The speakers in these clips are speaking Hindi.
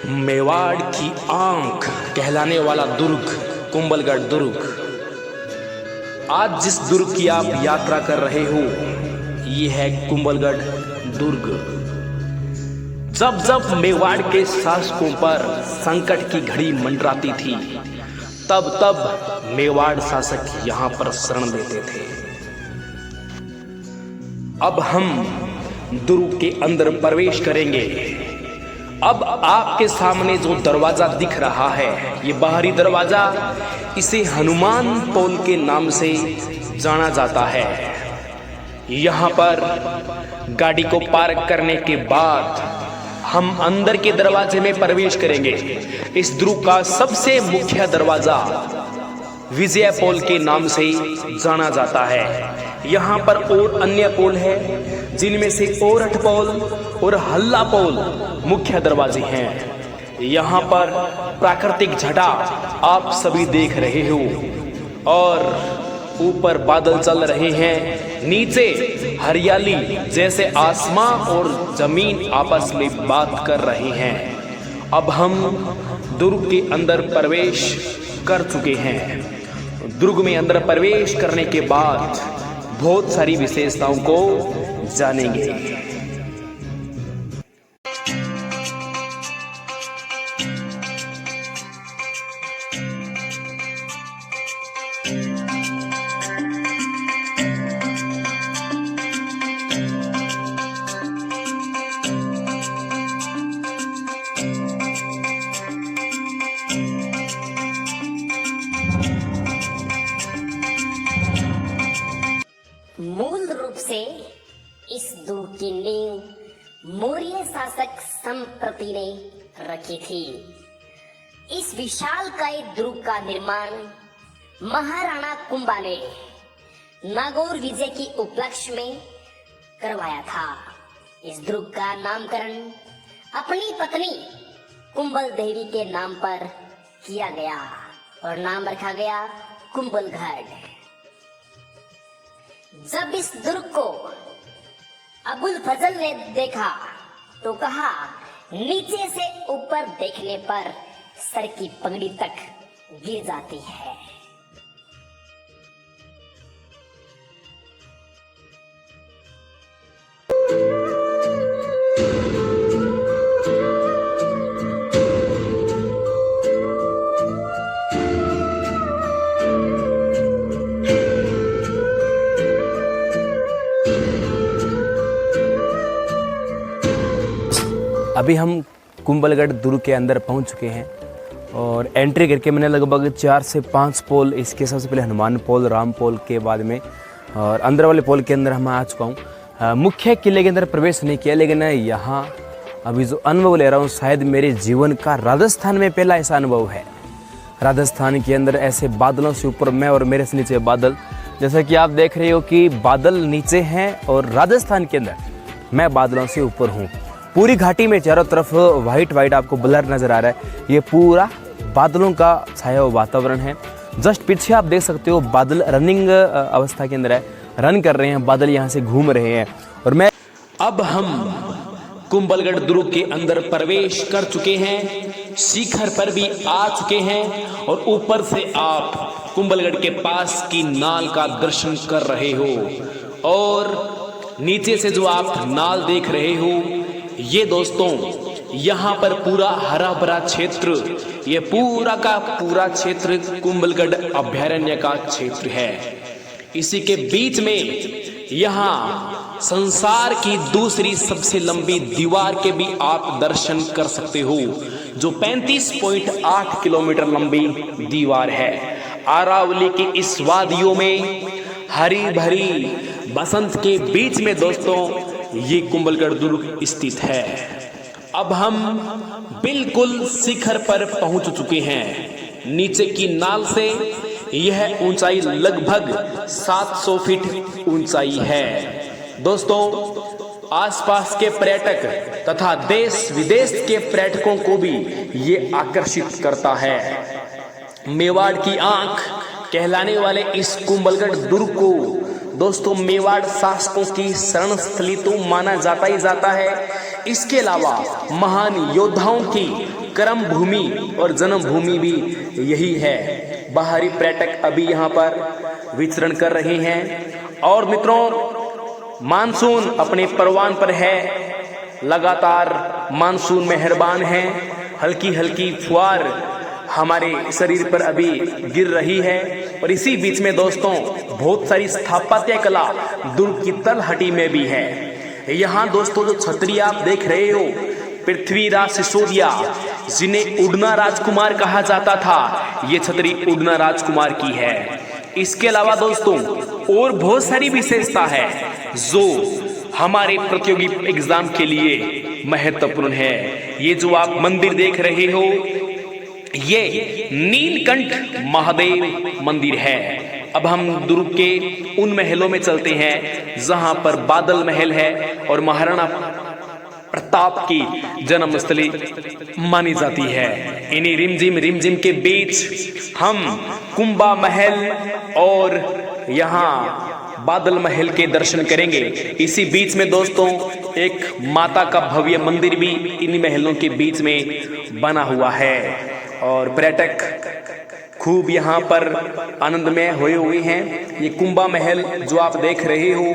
मेवाड़ की आंख कहलाने वाला दुर्ग कुंभलगढ़ दुर्ग। आज जिस दुर्ग की आप यात्रा कर रहे हो ये है कुंभलगढ़ दुर्ग। जब जब मेवाड़ के शासकों पर संकट की घड़ी मंडराती थी तब तब मेवाड़ शासक यहाँ पर शरण लेते थे। अब हम दुर्ग के अंदर प्रवेश करेंगे। अब आपके सामने जो दरवाजा दिख रहा है ये बाहरी दरवाजा, इसे हनुमान पोल के नाम से जाना जाता है। यहाँ पर गाड़ी को पार्क करने के बाद हम अंदर के दरवाजे में प्रवेश करेंगे। इस दुर्ग का सबसे मुख्य दरवाजा विजय पोल के नाम से जाना जाता है। यहाँ पर और अन्य पोल है जिनमें से ओरठ पोल और हल्ला पोल मुख्य दरवाजे हैं। यहाँ पर प्राकृतिक छटा आप सभी देख रहे हो और ऊपर बादल चल रहे हैं, नीचे हरियाली जैसे आसमां और जमीन आपस में बात कर रहे हैं। अब हम दुर्ग के अंदर प्रवेश कर चुके हैं। दुर्ग में अंदर प्रवेश करने के बाद बहुत सारी विशेषताओं को जानेंगे। मूल रूप से इस दुर्ग की नींव मौर्य शासक संप्रति ने रखी थी। इस विशालकाय दुर्ग का निर्माण महाराणा कुंभा ने नागौर विजय की उपलक्ष्य में करवाया था। इस दुर्ग का नामकरण अपनी पत्नी कुंभल देवी के नाम पर किया गया और नाम रखा गया कुंभलगढ़। जब इस दुर्ग को अबुल फजल ने देखा तो कहा, नीचे से ऊपर देखने पर सर की पगड़ी तक गिर जाती है। अभी हम कुंभलगढ़ दुर्ग के अंदर पहुंच चुके हैं और एंट्री करके मैंने लगभग 4 से 5 पोल, इसके सबसे पहले हनुमान पोल, राम पोल के बाद में और अंदर वाले पोल के अंदर मैं आ चुका हूं। मुख्य किले के अंदर प्रवेश नहीं किया, लेकिन यहाँ अभी जो अनुभव ले रहा हूँ शायद मेरे जीवन का राजस्थान में पहला ऐसा अनुभव है। राजस्थान के अंदर ऐसे बादलों से ऊपर मैं और मेरे से नीचे बादल, जैसा कि आप देख रहे हो कि बादल नीचे हैं और राजस्थान के अंदर मैं बादलों से ऊपर हूँ। पूरी घाटी में चारों तरफ वाइट वाइट आपको ब्लर नजर आ रहा है, ये पूरा बादलों का छाया हुआ वातावरण है। जस्ट पीछे आप देख सकते हो बादल रनिंग अवस्था के अंदर है, रन कर रहे हैं, बादल यहाँ से घूम रहे हैं। और मैं अब हम कुंभलगढ़ दुर्ग के अंदर प्रवेश कर चुके हैं, शिखर पर भी आ चुके हैं और ऊपर से आप कुंभलगढ़ के पास की नाल का दर्शन कर रहे हो और नीचे से जो आप नाल देख रहे हो ये दोस्तों यहाँ पर पूरा हरा भरा क्षेत्र, ये पूरा का पूरा क्षेत्र कुंभलगढ़ अभयारण्य का क्षेत्र है। इसी के बीच में यहाँ संसार की दूसरी सबसे लंबी दीवार के भी आप दर्शन कर सकते हो, जो 35.8 किलोमीटर लंबी दीवार है। अरावली की इस वादियों में हरी भरी बसंत के बीच में दोस्तों ये कुंभलगढ़ दुर्ग स्थित है। अब हम बिल्कुल शिखर पर पहुंच चुके हैं। नीचे की नाल से यह ऊंचाई लगभग 700 फीट ऊंचाई है। दोस्तों आसपास के पर्यटक तथा देश विदेश के पर्यटकों को भी ये आकर्षित करता है। मेवाड़ की आंख कहलाने वाले इस कुंभलगढ़ दुर्ग को दोस्तों मेवाड़ शासकों की शरण स्थली तो माना जाता ही जाता है। इसके अलावा महान योद्धाओं की कर्म भूमि और जन्म भूमि भी यही है। बाहरी पर्यटक अभी यहाँ पर विचरण कर रहे हैं। और मित्रों, मानसून अपने परवान पर है, लगातार मानसून मेहरबान है। हल्की हल्की फुहार हमारे शरीर पर अभी गिर रही है। और इसी बीच में दोस्तों बहुत सारी स्थापत्य कला दुर्ग की तलहटी में भी है। यहाँ दोस्तों जो छतरी आप देख रहे हो, पृथ्वीराज सिसोदिया जिन्हें उड़ना राजकुमार कहा जाता था, ये छतरी उड़ना राजकुमार की है। इसके अलावा दोस्तों और बहुत सारी विशेषता है जो हमारे प्रतियोगी एग्जाम के लिए महत्वपूर्ण है। ये जो आप मंदिर देख रहे हो, ये नीलकंठ महादेव मंदिर है। अब हम दुर्ग के उन महलों में चलते हैं जहां पर बादल महल है और महाराणा प्रताप की जन्मस्थली मानी जाती है। इन्हीं रिमझिम के बीच हम कुंभा महल और यहाँ बादल महल के दर्शन करेंगे। इसी बीच में दोस्तों एक माता का भव्य मंदिर भी इन महलों के बीच में बना हुआ है और पर्यटक खूब यहाँ पर आनंदमय हुए हैं। ये कुंभा महल जो आप देख रहे हो,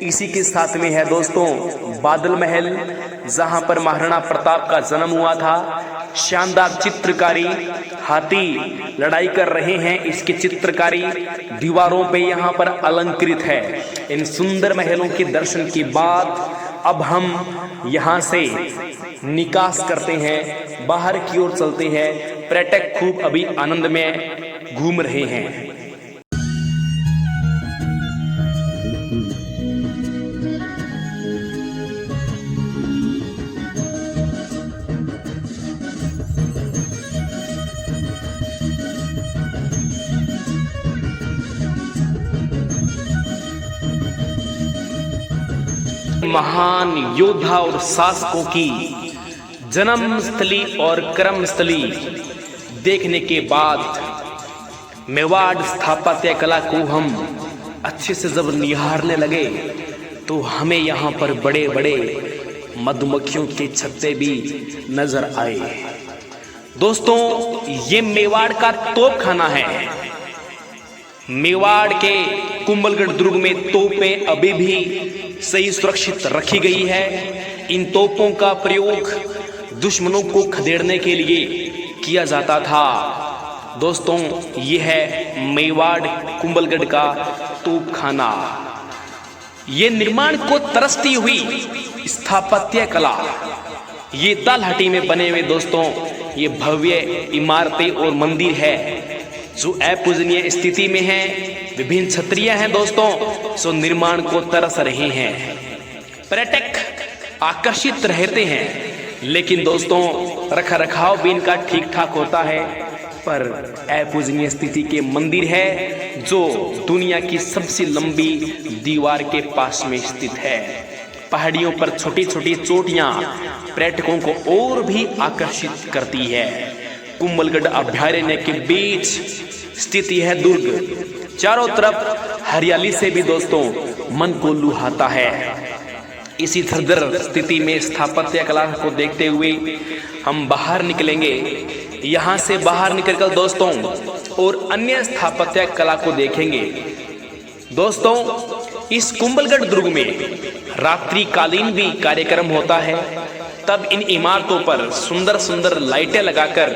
इसी के साथ में है दोस्तों बादल महल, जहां पर महाराणा प्रताप का जन्म हुआ था। शानदार चित्रकारी, हाथी लड़ाई कर रहे हैं, इसकी चित्रकारी दीवारों पे यहाँ पर अलंकृत है। इन सुंदर महलों के दर्शन के बाद अब हम यहाँ से निकास करते हैं, बाहर की ओर चलते हैं। पर्यटक खूब अभी आनंद में घूम रहे हैं। महान योद्धा और शासकों की जन्मस्थली और कर्मस्थली देखने के बाद मेवाड़ स्थापत्य कला को हम अच्छे से जब निहारने लगे तो हमें यहाँ पर बड़े बड़े मधुमक्खियों के छत्ते भी नजर आए। दोस्तों ये मेवाड़ का तोपखाना है। मेवाड़ के कुंभलगढ़ दुर्ग में तोपें अभी भी सही सुरक्षित रखी गई है। इन तोपों का प्रयोग दुश्मनों को खदेड़ने के लिए किया जाता था। दोस्तों यह है मेवाड़ कुंभलगढ़ का तोपखाना। ये निर्माण को तरसती हुई स्थापत्य कला, ये तलहटी में बने हुए दोस्तों ये भव्य इमारतें और मंदिर है जो अपूजनीय स्थिति में है। विभिन्न छतरियां हैं दोस्तों जो निर्माण को तरस रहे हैं। पर्यटक आकर्षित रहते हैं, लेकिन दोस्तों रख रखाव भी इनका ठीक ठाक होता है। पर अपूजनीय स्थिति के मंदिर है जो दुनिया की सबसे लंबी दीवार के पास में स्थित है। पहाड़ियों पर छोटी छोटी चोटियां पर्यटकों को और भी आकर्षित करती है। कुंभलगढ़ अभयारण्य के बीच स्थित यह दुर्ग चारों तरफ हरियाली से भी दोस्तों मन को लुभाता है। इसी थरदर स्थिति में स्थापत्य कला को देखते हुए हम बाहर निकलेंगे। यहाँ से बाहर निकलकर दोस्तों और अन्य स्थापत्य कला को देखेंगे। दोस्तों इस कुंभलगढ़ दुर्ग में रात्रिकालीन भी कार्यक्रम होता है। तब इन इमारतों पर सुंदर सुंदर लाइटें लगाकर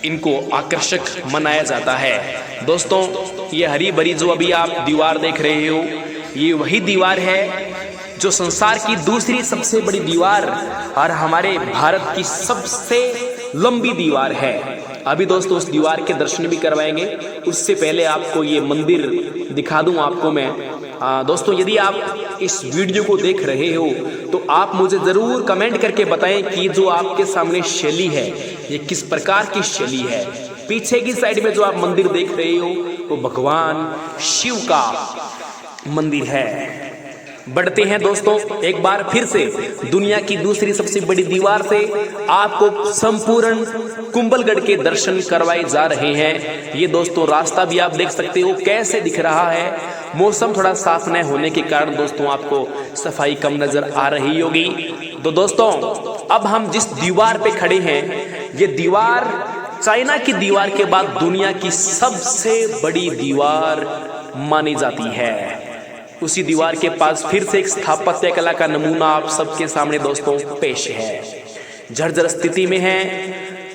इनको आकर्षक बनाया जाता है। दोस्तों ये हरी भरी जो अभी आप दीवार देख रहे हो, ये वही दीवार है जो संसार की दूसरी सबसे बड़ी दीवार और हमारे भारत की सबसे लंबी दीवार है। अभी दोस्तों उस दीवार के दर्शन भी करवाएंगे। उससे पहले आपको ये मंदिर दिखा दूं आपको मैं। दोस्तों यदि आप इस वीडियो को देख रहे हो तो आप मुझे जरूर कमेंट करके बताएं कि जो आपके सामने शैली है ये किस प्रकार की शैली है। पीछे की साइड में जो आप मंदिर देख रहे हो वो भगवान शिव का मंदिर है। बढ़ते हैं दोस्तों एक बार फिर से दुनिया की दूसरी सबसे बड़ी दीवार से आपको संपूर्ण कुंभलगढ़ के दर्शन करवाए जा रहे हैं। ये दोस्तों रास्ता भी आप देख सकते हो कैसे दिख रहा है। मौसम थोड़ा साफ न होने के कारण दोस्तों आपको सफाई कम नजर आ रही होगी। तो दोस्तों अब हम जिस दीवार पे खड़े हैं, ये दीवार चाइना की दीवार के बाद दुनिया की सबसे बड़ी दीवार मानी जाती है। उसी दीवार के पास फिर से एक स्थापत्य कला का नमूना आप सबके सामने दोस्तों पेश है। जर्जर स्थिति में है,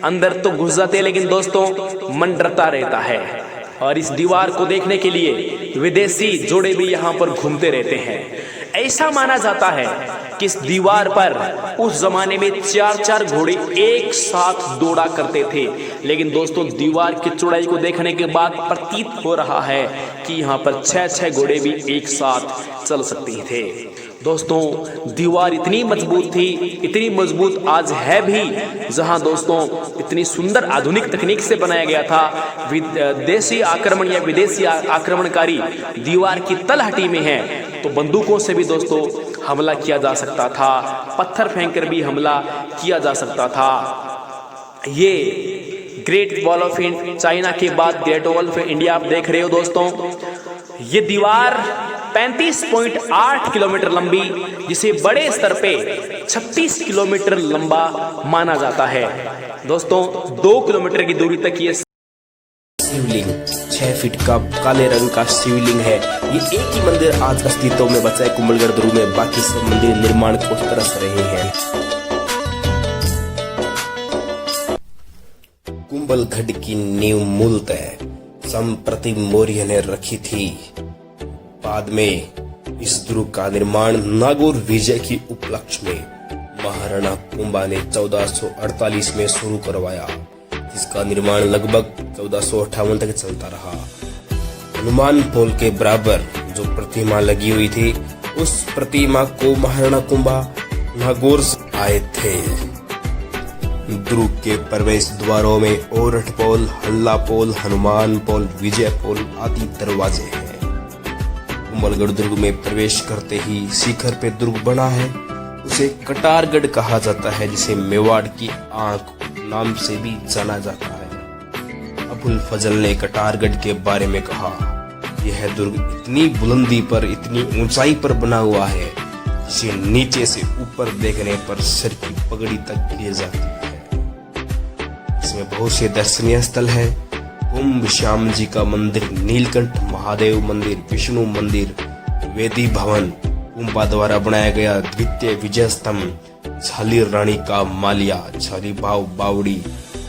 अंदर तो घुस जाते हैं, लेकिन दोस्तों मन डरता रहता है। और इस दीवार को देखने के लिए विदेशी जोड़े भी यहाँ पर घूमते रहते हैं। ऐसा माना जाता है कि इस दीवार पर उस जमाने में 4-4 घोड़े एक साथ दौड़ा करते थे। लेकिन दोस्तों दीवार की चौड़ाई को देखने के बाद प्रतीत हो रहा है कि यहाँ पर 6-6 घोड़े भी एक साथ चल सकते थे। दोस्तों दीवार इतनी मजबूत थी, इतनी मजबूत आज है भी, जहां दोस्तों इतनी सुंदर आधुनिक तकनीक से बनाया गया था। देशी आक्रमण या विदेशी आक्रमणकारी दीवार की तलहटी में है तो बंदूकों से भी दोस्तों हमला किया जा सकता था, पत्थर फेंककर भी हमला किया जा सकता था। ये ग्रेट वॉल ऑफ चाइना के बाद ग्रेट वॉल ऑफ इंडिया आप देख रहे हो दोस्तों। ये दीवार 35.8 किलोमीटर लंबी, जिसे बड़े स्तर पे 36 किलोमीटर लंबा माना जाता है। दोस्तों 2 किलोमीटर की दूरी तक ये शिवलिंग 6 फीट का काले रंग का शिवलिंग है। ये एक ही मंदिर आज अस्तित्व में बचा है कुंभलगढ़ दुर्ग में, बाकी सब मंदिर निर्माण को तरस रहे हैं। कुंभलगढ़ की नींव मूलतः संप्रति मौर्य ने रखी थी। बाद में इस दुर्ग का निर्माण नागौर विजय की उपलक्ष्य में महाराणा कुंभा ने 1448 में शुरू करवाया, जिसका निर्माण लगभग 1458 तक चलता रहा। हनुमान पोल के बराबर जो प्रतिमा लगी हुई थी, उस प्रतिमा को महाराणा कुंभा नागौर से आए थे। दुर्ग के प्रवेश द्वारों में ओरठ पोल, हल्ला पोल, हनुमान पोल, विजय पोल आदि दरवाजे हैं। कुंभलगढ़ दुर्ग में प्रवेश करते ही शिखर पे दुर्ग बना है, उसे कटारगढ़ कहा जाता है, जिसे मेवाड़ की आंख नाम से भी जाना जाता है। अबुल फजल ने कटारगढ़ के बारे में कहा, यह दुर्ग इतनी बुलंदी पर, इतनी ऊंचाई पर बना हुआ है, जिसे नीचे से ऊपर देखने पर सिर की पगड़ी तक गिर जाती है। इसमें बहुत से दर्शनीय स्थल है। कुंभ श्याम जी का मंदिर, नीलकंठ महादेव मंदिर, विष्णु मंदिर, वेदी भवन, कुंभा द्वारा बनाया गया द्वितीय विजय स्तंभ, झाली रानी का मालिया, झाली भाव बावड़ी,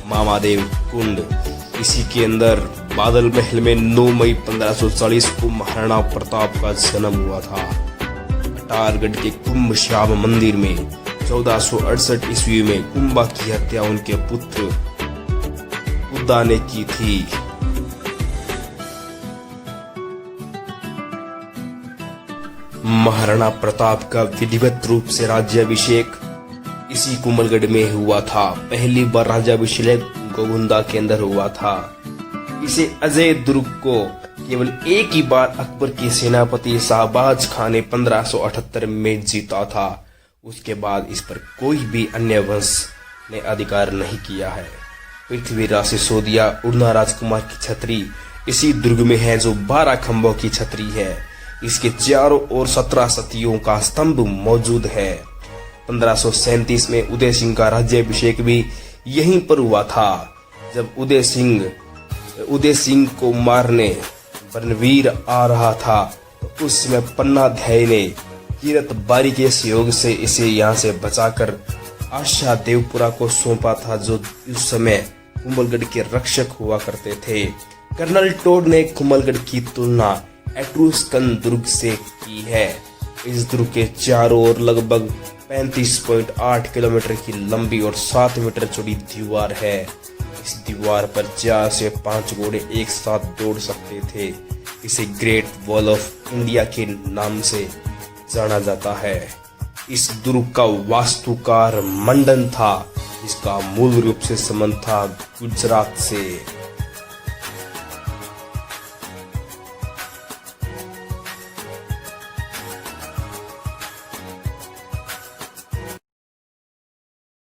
मामादेव कुंड। इसी के अंदर बादल महल में 9 मई 1540 को महाराणा प्रताप का जन्म हुआ था। कटारगढ़ के कुंभ श्याम मंदिर में 1468 ईस्वी में कुंभा की हत्या उनके पुत्र उद्दा ने की थी। महाराणा प्रताप का विधिवत रूप से राज्याभिषेक इसी कुंभलगढ़ में हुआ था। पहली बार राज्याभिषेक गोविंदा के अंदर हुआ था। इसे अजय दुर्ग को केवल एक ही बार अकबर के सेनापति शाहबाज खान ने 1578 में जीता था। उसके बाद इस पर कोई भी अन्य वंश ने अधिकार नहीं किया है। पृथ्वीराज सिसोदिया उड़ना राजकुमार की छतरी इसी दुर्ग में है, जो 12 खंभों की छतरी है। इसके चारों ओर 17 सतियों का स्तंभ मौजूद है। 1537 में उदय सिंह का राज्याभिषेक भी यहीं पर हुआ था। जब उदय सिंह को मारने रणवीर आ रहा था, तो उस समय पन्नाध्याय ने कीरत बारी के सहयोग से इसे यहाँ से बचाकर आशा देवपुरा को सौंपा था, जो उस समय कुंभलगढ़ के रक्षक हुआ करते थे। कर्नल टोड ने कुंभलगढ़ की तुलना एट्रुस्कन दुर्ग से की है। इस दुर्ग के चारों ओर लगभग 35.8 किलोमीटर की लंबी और 7 मीटर चौड़ी दीवार है। इस दीवार पर 4 से 5 घोड़े एक साथ दौड़ सकते थे। इसे ग्रेट वॉल ऑफ इंडिया के नाम से जाना जाता है। इस दुर्ग का वास्तुकार मंडन था, जिसका मूल रूप से संबंध था गुजरात से।